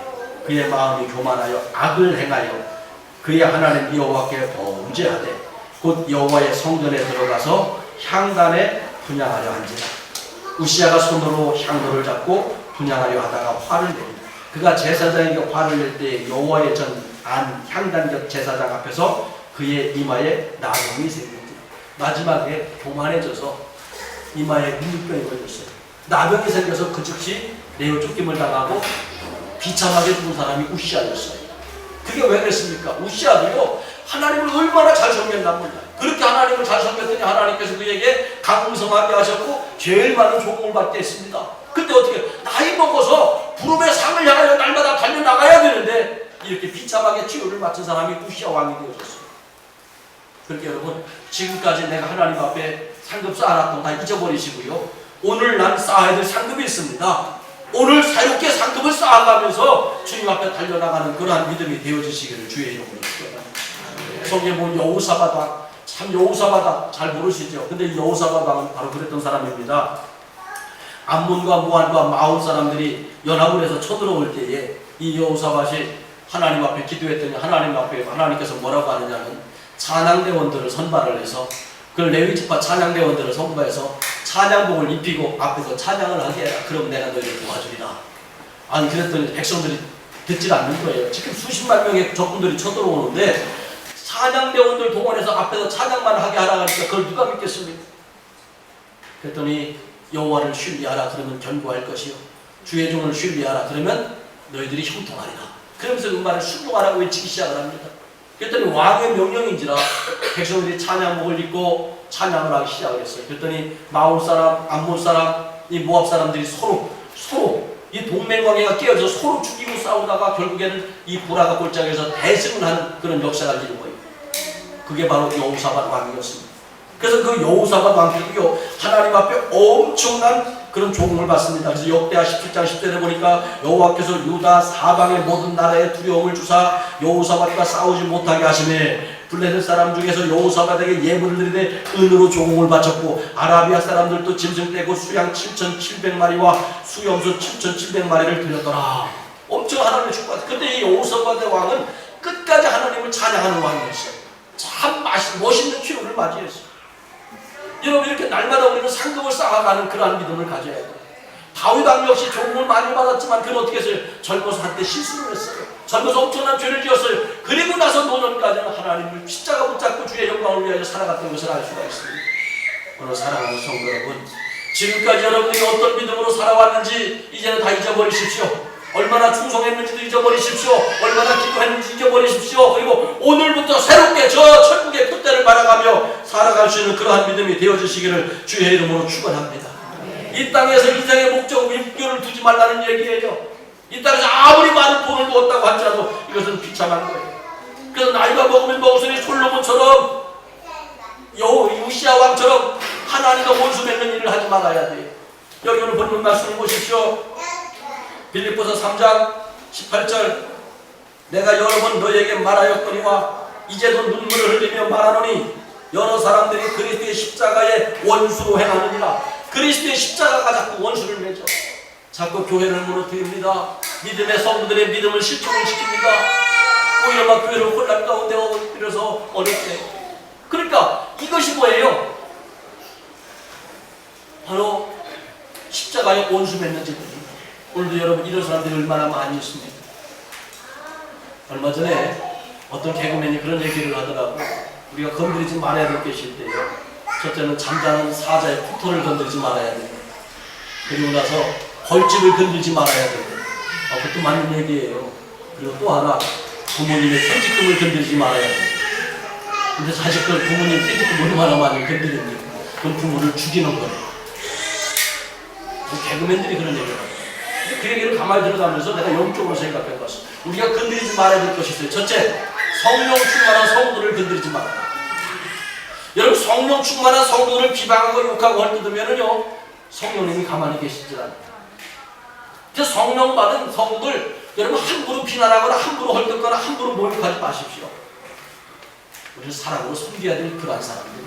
그의 마음이 교만하여 악을 행하여 그의 하나님 여호와께 범죄하되 곧 여호와의 성전에 들어가서 향단에 분향하려 한지라. 우시야가 손으로 향로를 잡고 분향하려 하다가 화를 냅니다. 그가 제사장에게 화를 낼 때 여호와의 전 안 향단 곁 제사장 앞에서 그의 이마에 나병이 생깁니다. 마지막에 교만해져서 이마에 문득병이 걸렸어요. 나병이 생겨서 그 즉시 내어 쫓김을 당하고 비참하게 죽은 사람이 우시야였어요. 그게 왜 그랬습니까? 우시야도요 하나님을 얼마나 잘 섬겼단 말이야. 그렇게 하나님을 잘 섬겼더니 하나님께서 그에게 강성하게 하셨고 제일 많은 조공을 받게 했습니다. 근데 어떻게 나이 먹어서 부름의 상을 향하여 날마다 달려나가야 되는데 이렇게 비참하게 치료를 맡은 사람이 우시야 왕이 되어졌어요. 그렇게 여러분 지금까지 내가 하나님 앞에 상급 쌓아놨던 다 잊어버리시고요. 오늘 난 쌓아야 될 상급이 있습니다. 오늘 새롭게 상급을 쌓아가면서 주님 앞에 달려나가는 그러한 믿음이 되어지시기를 주의 이름으로 축원합니다. 성경에 보면 여호사밧 왕, 참 여호사밧 잘 모르시죠? 근데 여호사밧 왕은 바로 그랬던 사람입니다. 암몬과 모압과 마온 사람들이 연합을 해서 쳐들어올 때에 이 여호사밧이 하나님 앞에 기도했더니 하나님 앞에 하나님께서 뭐라고 하느냐면 찬양대원들을 선발을 해서 그 레위지파 찬양대원들을 선발해서 찬양복을 입히고 앞에서 찬양을 하게 해라. 그럼 내가 너희를 도와주리라. 아니 그랬더니 백성들이 듣질 않는 거예요. 지금 수십만 명의 적군들이 쳐들어오는데 찬양대원들 동원해서 앞에서 찬양만 하게 하라 하니까 그걸 누가 믿겠습니까? 그랬더니 여호와를 신뢰하라 그러면 견고할 것이요 주의 종을 신뢰하라 그러면 너희들이 형통하리라. 그러면서 그 말을 순종하라고 외치기 시작을 합니다. 그랬더니 왕의 명령인지라 백성들이 찬양복을 입고 찬양을 하기 시작을 했어요. 그랬더니 마온 사람, 암몬 사람, 이 모압 사람들이 서로 이 동맹관계가 깨어져서 서로 죽이고 싸우다가 결국에는 이 보라가 골짜기에서 대승을 하는 그런 역사가 이루어진 거예요. 그게 바로 여호사밧 왕이었습니다. 그래서 그 여호사밧 왕께도요 하나님 앞에 엄청난 그런 조공을 받습니다. 그래서 역대하 17장 10절에 보니까 여호와께서 유다 사방의 모든 나라에 두려움을 주사 여호사밧과 싸우지 못하게 하시매 블레셋 사람 중에서 여호사밧에게 예물을 드리되 은으로 조공을 바쳤고 아라비아 사람들도 짐승 떼고 수양 7,700마리와 수염소 7,700마리를 드렸더라. 엄청 하나님의 축복을. 근데 이 여호사밧의 왕은 끝까지 하나님을 찬양하는 왕이었어요. 참 멋있는 기록을 맞이했어요. 여러분 이렇게 날마다 우리는 상급을 쌓아가는 그러한 믿음을 가져야 돼요. 다윗 왕 역시 조공을 많이 받았지만 그는 어떻게 했어요? 젊어서 한때 실수를 했어요. 젊어서 엄청난 죄를 지었어요. 그리고 나서 노년까지는 하나님을 십자가 붙잡고 주의 영광을 위하여 살아갔던 것을 알 수가 있습니다. 오늘 사랑하는 성도 여러분, 지금까지 여러분들이 어떤 믿음으로 살아왔는지 이제는 다 잊어버리십시오. 얼마나 충성했는지도 잊어버리십시오. 얼마나 기도했는지 잊어버리십시오. 그리고 오늘부터 새롭게 저 천국의 끝대를 바라가며 살아갈 수 있는 그러한 믿음이 되어주시기를 주의 이름으로 축원합니다. 이 땅에서 인생의 목적 목표를 두지 말라는 얘기예요. 이 땅에서 아무리 많은 돈을 얻었다고 할지라도 이것은 비참한 거예요. 그래서 나이가 먹으면 먹을수록 솔로몬처럼 우시아 왕처럼 하나님과 원수 맺는 일을 하지 말아야 돼요. 여기 오늘 본문 말씀을 보십시오. 빌립보서 3장 18절, 내가 여러 번 너에게 말하였거니와 이제도 눈물을 흘리며 말하노니 여러 사람들이 그리스도의 십자가의 원수로 행하느니라. 그리스도의 십자가가 자꾸 원수를 맺어 자꾸 교회를 무너뜨립니다. 믿음의 성도들의 믿음을 실종을 시킵니다. 오히려 막 교회를 혼란 가운데 엎드려서 어렵게. 그러니까 이것이 뭐예요? 바로 십자가의 원수 맺는 짓입니다. 오늘도 여러분 이런 사람들이 얼마나 많이 있습니다. 얼마 전에 어떤 개그맨이 그런 얘기를 하더라고. 우리가 건드리지 말아야 될 것이 있대요. 첫째는 잠자는 사자의 푸토를 건드리지 말아야 돼요. 그리고 나서 벌집을 건드리지 말아야 돼요. 그것도 맞는 얘기예요. 그리고 또 하나, 부모님의 퇴직금을 건드리지 말아야 돼요. 근데 사실 그 부모님 퇴직금 얼마나 많이 건드립니까? 그럼 부모를 죽이는 거예요. 개그맨들이 그런 얘기를 해요. 그 얘기를 가만히 들어가면서 내가 영적으로 생각해봤어. 우리가 건드리지 말아야 될 것이 있어요. 첫째, 성령 충만한 성도를 건드리지 말아요. 여러분, 성령 충만한 성도를 비방하고 욕하고 헐뜯으면은요, 성령님이 가만히 계시지 않아요. 그래서 성령 받은 성도들, 여러분 함부로 비난하거나 함부로 헐뜯거나 함부로 모욕하지 마십시오. 우리는 사랑으로 섬겨야 될 그러한 사람들.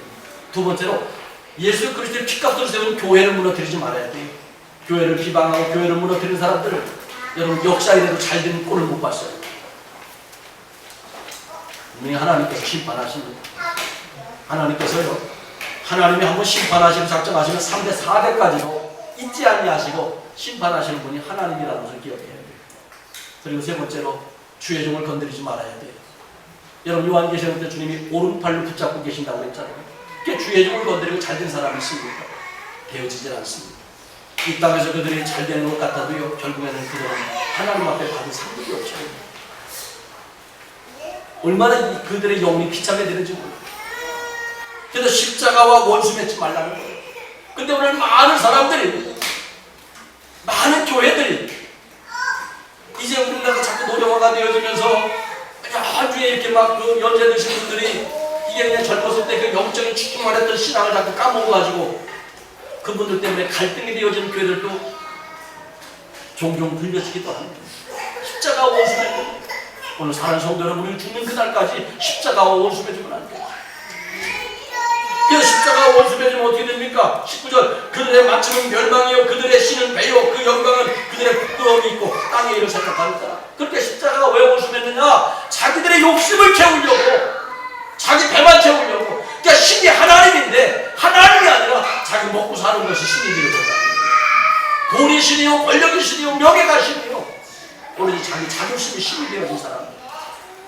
두 번째로, 예수 그리스도의 피값으로 세운 교회를 무너뜨리지 말아야 돼요. 교회를 비방하고 교회를 무너뜨리는 사람들을 여러분 역사에도 잘된 꼴을 못 봤어요. 분명히 하나님께서 심판하십니다. 하나님께서요, 하나님이 한번 심판하시고 작정하시면 3대 4대까지도 잊지 아니하시고 심판하시는 분이 하나님이라는 것을 기억해야 돼요. 그리고 세 번째로 주의 종을 건드리지 말아야 돼요. 여러분 요한계시록 때 주님이 오른팔로 붙잡고 계신다고 했잖아요. 그게 주의 종을 건드리고 잘된 사람이 있습니까? 되어지질 않습니다. 이 땅에서 그들이 잘되는 것 같아도요, 결국에는 그들은 하나님 앞에 받은 상급이 없어요. 얼마나 그들의 영이 비참해 되는지 몰라요. 그래서 십자가와 원수 맺지 말라는 거예요. 근데 오늘 많은 사람들이, 많은 교회들이 이제 우리나라가 자꾸 노령화가 되어지면서 아주에 이렇게 막 그 연세 드신 분들이 이게 그냥 젊었을 때 그 영적인 축복만 했던 신앙을 자꾸 까먹어가지고 그분들 때문에 갈등이 되어지는 교회들도 종종 들려지기도 합니다. 십자가와 원수 맺고, 오늘 사는 성도 여러분, 우리 죽는 그날까지 십자가와 원수 맺으면 안 돼요. 그래서 십자가와 원수 맺으면 어떻게 됩니까? 19절, 그들의 마침은 멸망이요 그들의 신은 배요 그 영광은 그들의 부끄러움이 있고 땅의 일을 생각하니까. 그렇게 십자가가 왜 원수 맺느냐? 자기들의 욕심을 채우려고, 자기 배만 채우려고. 그러니까 신이 하나님인데 하나님이 아니라 자기 먹고 사는 것이 신이 되어졌다. 돈이 신이요, 권력이 신이요, 명예가 신이요. 오로지 자기 자존심이 신이 되어진 사람들.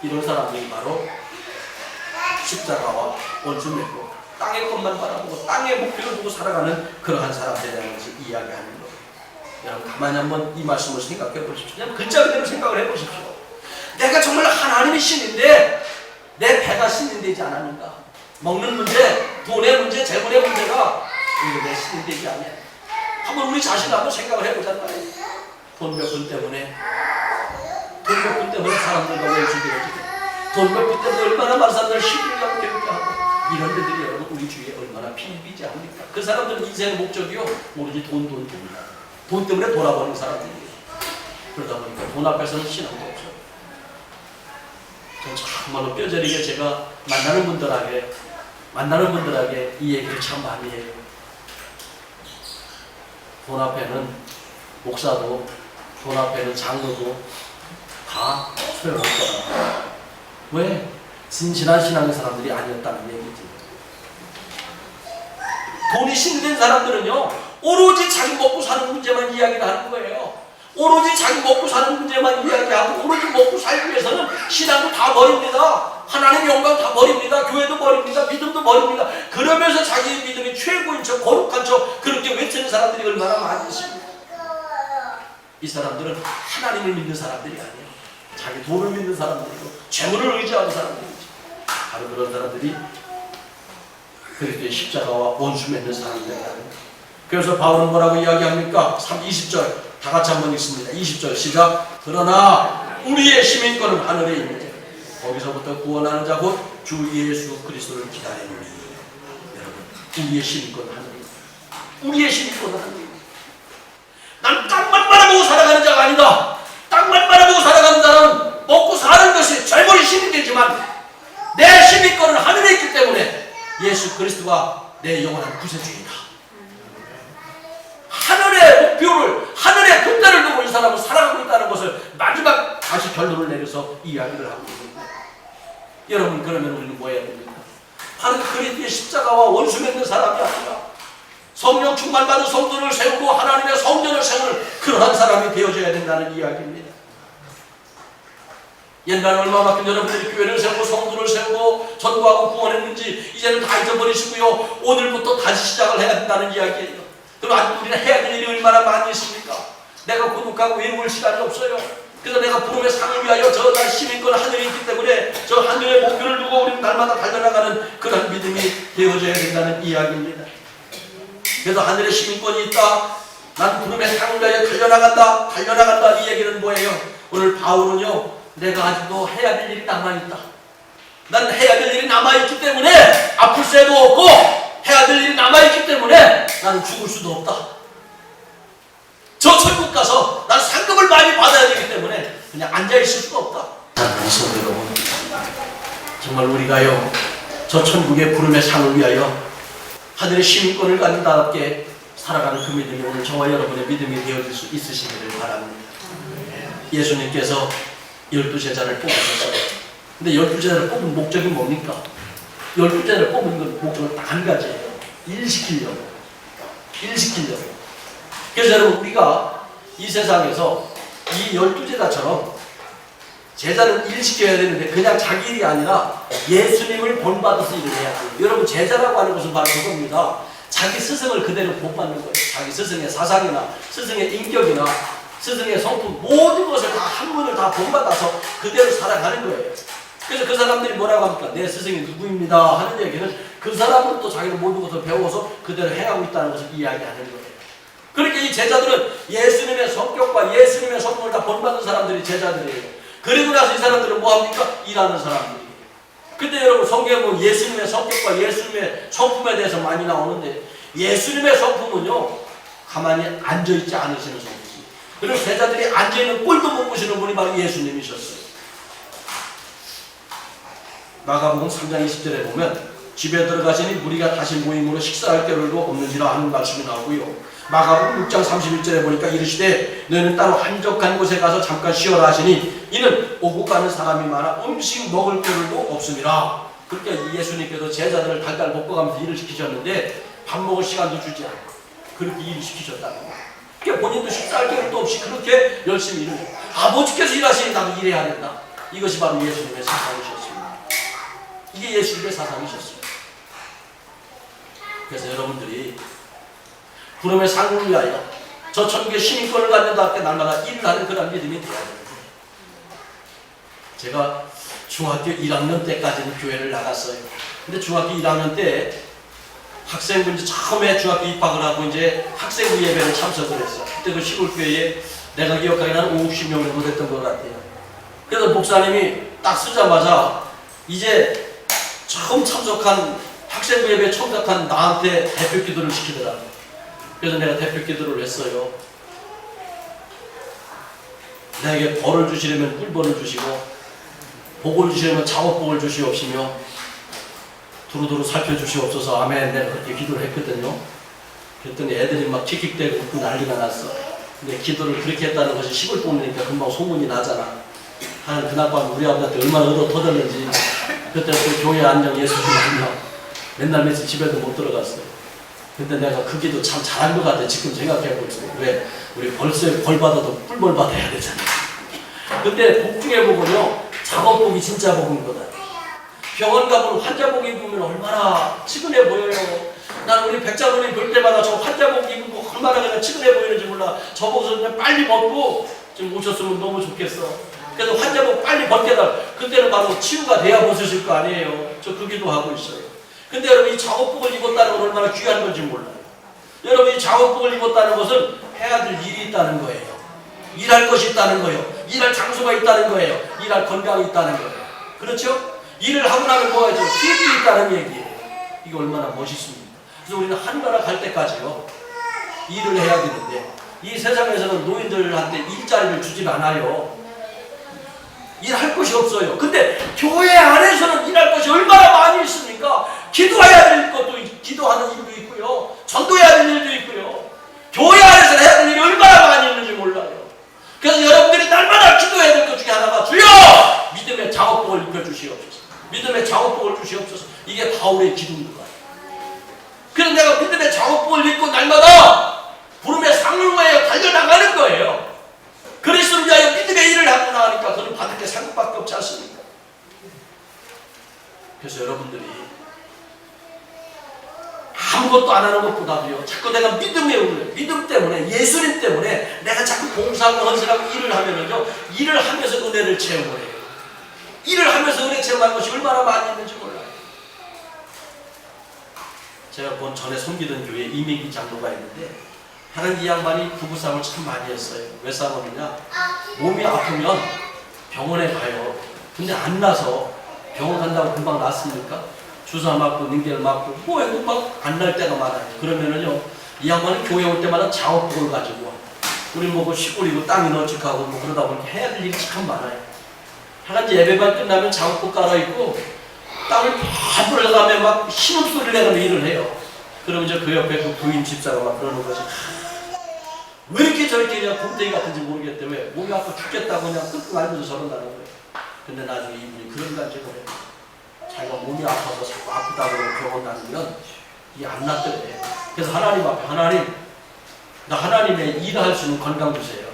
이런 사람들이 바로 십자가와 원수 맺고 땅의 것만 바라보고 땅의 목표를 두고 살아가는 그러한 사람들이라는 것을 이야기하는 거예요. 여러분 가만히 한번 이 말씀을 생각해 보십시오. 그냥 글자 그대로 생각을 해 보십시오. 내가 정말 하나님이 신인데 내 배가 신이 되지 않았는가? 먹는 문제, 돈의 문제, 재물의 문제가 이거 내 신이 되지 않냐? 한번 우리 자신을 한번 생각을 해보자는 말이에요. 돈 몇 푼 때문에, 돈 몇 푼 때문에 사람들과 원수되어지고, 돈 몇 푼 때문에 얼마나 많은 사람들 시비를 하고 괴롭게 하고, 이런 데들이 여러분 우리 주위에 얼마나 비일비재합니까? 그 사람들은 인생의 목적이요, 오로지 돈. 돈 때문에 돌아버리는 사람들이에요. 그러다 보니까 돈 앞에서는 신앙도 없어요. 전 정말로 뼈저리게 제가 만나는 분들에게 이 얘기를 참 많이 해요. 돈 앞에는 목사도, 돈 앞에는 장로도 다 소용없더라. 왜? 진실한 신앙의 사람들이 아니었다는 얘기지. 돈이 신된 사람들은요, 오로지 자기 먹고 사는 문제만 이야기를 신앙도 다 버립니다. 하나님 영광 다 버립니다. 교회도 버립니다. 믿음도 버립니다. 그러면서 자기의 믿음이 최고인 척, 거룩한 척 그렇게 외치는 사람들이 얼마나 많이 있습니다. 이 사람들은 하나님을 믿는 사람들이 아니에요. 자기 돈을 믿는 사람들이고 재물을 의지하는 사람들이죠. 바로 그런 사람들이 그리스도의 십자가와 원수 맺는 사람들이에요. 그래서 바울은 뭐라고 이야기합니까? 20절 다 같이 한번 읽습니다. 20절 시작. 그러나 우리의 시민권은 하늘에 있는데 거기서부터 구원하는 자 곧 주 예수 그리스도를 기다리노니. 여러분, 우리의 시민권은 하늘에 있습니다. 우리의 시민권은 하늘에 있습니다. 난 땅만 바라보고 살아가는 자가 아니다. 땅만 바라보고 살아가는 자는 먹고 사는 것이 절벌이 시민되지만 내 시민권은 하늘에 있기 때문에 예수 그리스도가 내 영원한 구세주이다. 하늘의 목표를, 하늘의 끝대를 두고 이 사람은 살아가고 있다는 것을 마지막 다시 결론을 내려서 이야기를 하고 있습니다. 여러분, 그러면 우리는 뭐 해야 됩니까? 바로 그리스도의 십자가와 원수 맺는 사람이 아니라 성령 충만받은 성도를 세우고 하나님의 성전을 세우는 그러한 사람이 되어져야 된다는 이야기입니다. 옛날에 얼마만큼 여러분들이 교회를 세우고 성도를 세우고 전도하고 구원했는지 이제는 다 잊어버리시고요. 오늘부터 다시 시작을 해야 된다는 이야기예요. 그럼 아직 우리는 해야 될 일이 얼마나 많이 있습니까? 내가 고독하고 외로울 시간이 없어요. 그래서 내가 부름의 상을 위하여 저 날 시민권 하늘에 있기 때문에 저 하늘의 목표를 두고 우리는 날마다 달려나가는 그런 믿음이 되어져야 된다는 이야기입니다. 그래서 하늘의 시민권이 있다. 난 부름의 상을 위하여 달려나간다. 이 얘기는 뭐예요? 오늘 바울은요, 내가 아직도 해야 될 일이 남아있다. 난 해야 될 일이 남아있기 때문에 아플 새도 없고 해야 될 일이 남아있기 때문에 나는 죽을 수도 없다. 저 천국 가서 난 상급을 많이 받아야 되기 때문에 그냥 앉아있을 수가 없다. 사랑하는 여러분, 정말 우리가요 저 천국의 부름의 상을 위하여 하늘의 시민권을 가진 자답게 살아가는 그 믿음이 오늘 저와 여러분의 믿음이 되어질 수 있으시기를 바랍니다. 예수님께서 12제자를 뽑으셨어요. 근데 12제자를 뽑은 목적이 뭡니까? 12제자를 뽑은 건 목적은 딱 한 가지예요. 일시키려고. 그래서 여러분, 우리가 이 세상에서 이 12제자처럼 제자는 일시켜야 되는데 그냥 자기 일이 아니라 예수님을 본받아서 일을 해야 돼요. 여러분, 제자라고 하는 것은 바로 그겁니다. 자기 스승을 그대로 본받는 거예요. 자기 스승의 사상이나 스승의 인격이나 스승의 성품 모든 것을 다 한문을 다 본받아서 그대로 살아가는 거예요. 그래서 그 사람들이 뭐라고 합니까? 내 스승이 누구입니다 하는 얘기는 그 사람은 또 자기는 모든 것을 배워서 그대로 행하고 있다는 것을 이야기하는 거예요. 그러니까 이 제자들은 예수님의 성격과 예수님의 성품을 다 본받는 사람들이 제자들이에요. 그리고 나서 이 사람들은 뭐 합니까? 일하는 사람들이에요. 근데 여러분, 성경에 보면 예수님의 성격과 예수님의 성품에 대해서 많이 나오는데 예수님의 성품은요, 가만히 앉아있지 않으시는 성품. 그리고 제자들이 앉아있는 꼴도 못 보시는 분이 바로 예수님이셨어요. 마가복음 3장 20절에 보면 집에 들어가시니 무리가 다시 모임으로 식사할 겨를도 없는지라 하는 말씀이 나오고요. 마가복음 6장 31절에 보니까 이르시되 너희는 따로 한적한 곳에 가서 잠깐 쉬어라 하시니 이는 오고 가는 사람이 많아 음식 먹을 겨를도 없음이라. 그러니까 예수님께서 제자들을 달달 볶아가면서 일을 시키셨는데 밥 먹을 시간도 주지 않고 그렇게 일을 시키셨다는 거예요. 그러니까 본인도 식사할 겨를도 없이 그렇게 열심히 일을 해요. 아버지께서 일하시니 나도 일해야 된다. 이것이 바로 예수님의 사상이셨습니다. 이게 예수님의 사상이셨습니다. 그래서 여러분들이 부름의 상을 위하여 저 천국의 시민권을 갖는 자답게 날마다 일을 하는 그런 믿음이 되어야 됩니다. 제가 중학교 1학년 때까지는 교회를 나갔어요. 근데 중학교 1학년 때 학생부 이제 처음에 중학교 입학을 하고 이제 학생부 예배를 참석을 했어요. 그때 그 시골교회에 내가 기억하기는 한 50, 60명 정도 됐던 것 같아요. 그래서 목사님이 딱 쓰자마자 이제 처음 참석한 학생부 예배에 참석한 나한테 대표 기도를 시키더라고요. 그래서 내가 대표 기도를 했어요. 나에게 벌을 주시려면 꿀벌을 주시고 복을 주시려면 작업복을 주시옵시며 두루두루 살펴주시옵소서. 아멘. 내가 그렇게 기도를 했거든요. 그랬더니 애들이 막 킥킥대고 웃고 난리가 났어. 근데 기도를 그렇게 했다는 것이 시골 동네니까 금방 소문이 나잖아. 한 그날 밤 우리 아버지한테 얼마나 얻어 터졌는지. 그때부터 교회 안녕 예수 좀 안녕. 맨날 며칠 집에도 못 들어갔어요. 근데 내가 그 기도 참 잘한 것 같아. 지금 생각해보면. 왜? 우리 벌써 벌 받아도 꿀벌 받아야 되잖아. 근데 복중에 보면요. 작업복이 진짜 복인 거다. 병원 가보면 환자복 입으면 얼마나 치근해 보여요. 난 우리 백장로님 볼 때마다 저 환자복 입은 거 얼마나 그냥 치근해 보이는지 몰라. 저 벗어 그냥 빨리 벗고 좀 오셨으면 너무 좋겠어. 그래서 환자복 빨리 벗겨달. 그때는 바로 치유가 돼야 벗으실 거 아니에요. 저 그 기도하고 있어요. 근데 여러분 이 작업복을 입었다는 건 얼마나 귀한 건지 몰라요. 여러분 이 작업복을 입었다는 것은 해야 될 일이 있다는 거예요. 일할 것이 있다는 거예요. 일할 장소가 있다는 거예요. 일할 건강이 있다는 거예요. 그렇죠? 일을 하고 나면 뭐가 있죠? 수입이 있다는 얘기예요. 이게 얼마나 멋있습니까? 그래서 우리는 하늘나라 갈 때까지요 일을 해야 되는데 이 세상에서는 노인들한테 일자리를 주질 않아요. 일할 것이 없어요. 근데 교회 안에서는 일할 것이 얼마나 많이 있습니까? 기도해야 될 것도 기도하는 일도 있고요. 전도해야 될 일도 있고요. 교회 안에서 해야 될 일이 얼마나 많이 있는지 몰라요. 그래서 여러분들이 날마다 기도해야 될 것 중에 하나가 주여! 믿음의 작업복을 입혀주시옵소서. 믿음의 작업복을 주시옵소서. 이게 바울의 기도인 것 같아요. 그래서 내가 믿음의 작업복을 입고 날마다 부름의 상용마에 달려나가는 거예요. 그리스도를 위하여 믿음의 일을 하고 나가니까 그는 받을 게 상급밖에 없지 않습니까? 그래서 여러분들이 아무것도 안 하는 것보다도요 자꾸 내가 믿음 때문에 예수님 때문에 내가 자꾸 봉사하고 헌신하고 일을 하면은요 일을 하면서 은혜를 체험을 해요. 일을 하면서 은혜 체험하는 것이 얼마나 많이 있는지 몰라요. 제가 본 전에 섬기던 교회에 이민기 장로가 있는데 하는 이 양반이 부부싸움을 참 많이 했어요. 왜 싸우느냐? 몸이 아프면 병원에 가요. 근데 안 나서 병원 간다고 금방 낫습니까? 주사 맞고 능계를 맞고 뭐해도 막 안 날 때가 많아요. 그러면은요 이 양반은 교회 올 때마다 작업복을 가지고 우리 뭐 시골이고 땅이 널찍하고 뭐 그러다 보니까 해야 될 일이 참 많아요. 하나님 예배만 끝나면 작업복 갈아입고 땅을 팍 들어가면 막 신음소리를 내면서 일을 해요. 그러면 이제 그 옆에 그 부인 집사가 막 그러는 거지. 왜 이렇게 저렇게 그냥 곰탱이 같은지 모르겠대. 왜? 몸이 아파 죽겠다고 그냥 끙끙 앓면서 저런다는 거예요. 근데 나중에 이분이 그런 간지 그래요. 자기가 몸이 아파서 자꾸 아프다고 병원 다니면 이게 안 낫더래. 그래서 하나님 앞에 나 하나님의 일할 수 있는 건강 주세요.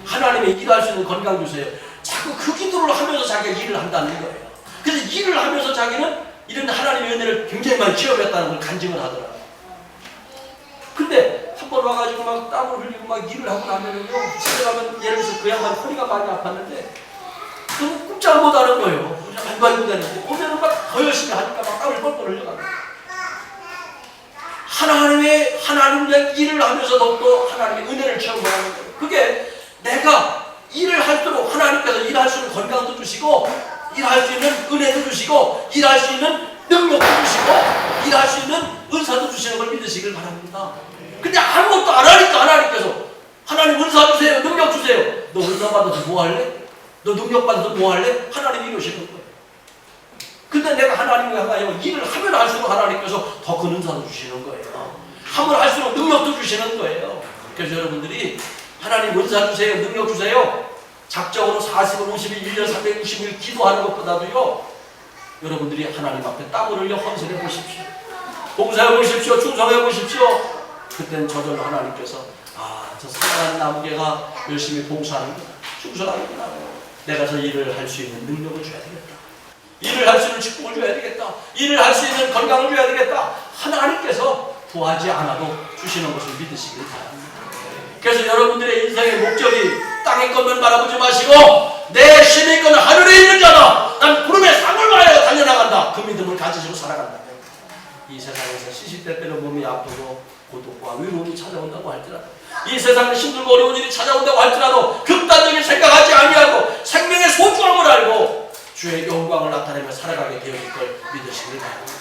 하나님의 일할 수 있는 건강 주세요. 자꾸 그 기도를 하면서 자기가 일을 한다는 거예요. 그래서 일을 하면서 자기는 이런 하나님의 은혜를 굉장히 많이 체험했다는 걸 간증을 하더라고요. 근데 한 번 와가지고 막 땀을 흘리고 막 일을 하고 나면은요 집에 가면 예를 들어서 그 양반 허리가 많이 아팠는데 너무 꼼짝을 못하는 거예요. 안 가지고 다니는데 오늘은 막 더 열심히 하니까 막 땀을 뻘뻘 흘려가고 하나님을 위한 일을 하면서 더욱더 하나님의 은혜를 체험하는 거예요. 그게 내가 일을 할수록 하나님께서 일할 수 있는 건강도 주시고 일할 수 있는 은혜도 주시고 일할 수 있는 능력도 주시고 일할 수 있는 은사도 주시는 걸 믿으시길 바랍니다. 근데 아무것도 안 하니까 하나님께서 하나님 은사 주세요. 능력 주세요. 너 은사 받아서 뭐 할래? 너 능력 받아서 뭐 할래? 하나님이 이러시는 거예요. 근데 내가 하나님을 향하여 일을 하면 할수록 하나님께서 더 큰 은사도 주시는 거예요. 하면 할수록 능력도 주시는 거예요. 그래서 여러분들이 하나님 은사 주세요. 능력 주세요. 작정으로 40일, 50일, 1년 360일 기도하는 것보다도요 여러분들이 하나님 앞에 땀을 흘려 헌신해 보십시오. 봉사해 보십시오. 충성해 보십시오. 그때는 저절로 하나님께서 저 사랑하는 나무개가 열심히 봉사하는구나. 충성하는구나. 내가 저 일을 할 수 있는 능력을 줘야 되겠다. 일을 할 수 있는 축복을 줘야 되겠다. 일을 할 수 있는 건강을 줘야 되겠다. 하나님께서 구하지 않아도 주시는 것을 믿으시길 바랍니다. 그래서 여러분들의 인생의 목적이 땅의 것만 바라보지 마시고 내 힘이 있거나 하늘에 있는 자다. 난 구름의 상을 바라여 달려나간다. 그 믿음을 가지시고 살아간다. 이 세상에서 시시때때로 몸이 아프고 고독과 외로움이 찾아온다고 할지라도 이 세상에 힘들고 어려운 일이 찾아온다고 할지라도 극단적인 생각하지 아니하고 생명의 소중함을 알고 주의 영광을 나타내며 살아가게 되어질 걸 믿으시길 바랍니다.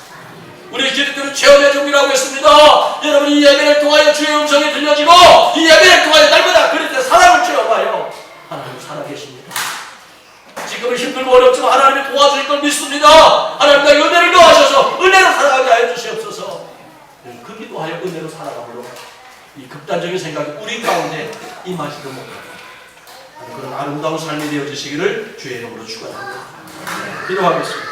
우리 기독교는 체험의 종이라고 했습니다. 여러분 이 예배를 통하여 주의 음성이 들려지고 이 예배를 통하여 날마다 그리스도의 사랑을 체험하여 하나님 살아계십니다. 지금은 힘들고 어렵지만 하나님이 도와주실 걸 믿습니다. 하나님과 은혜를 더하셔서 은혜로 살아가게 하여 주시옵소서. 그 기도하여 은혜로 살아가므로 이 극단적인 생각이 우리 가운데 임하지도 못하고 그런 아름다운 삶이 되어지시기를 주의 이름으로 축원합니다. 기도하겠습니다.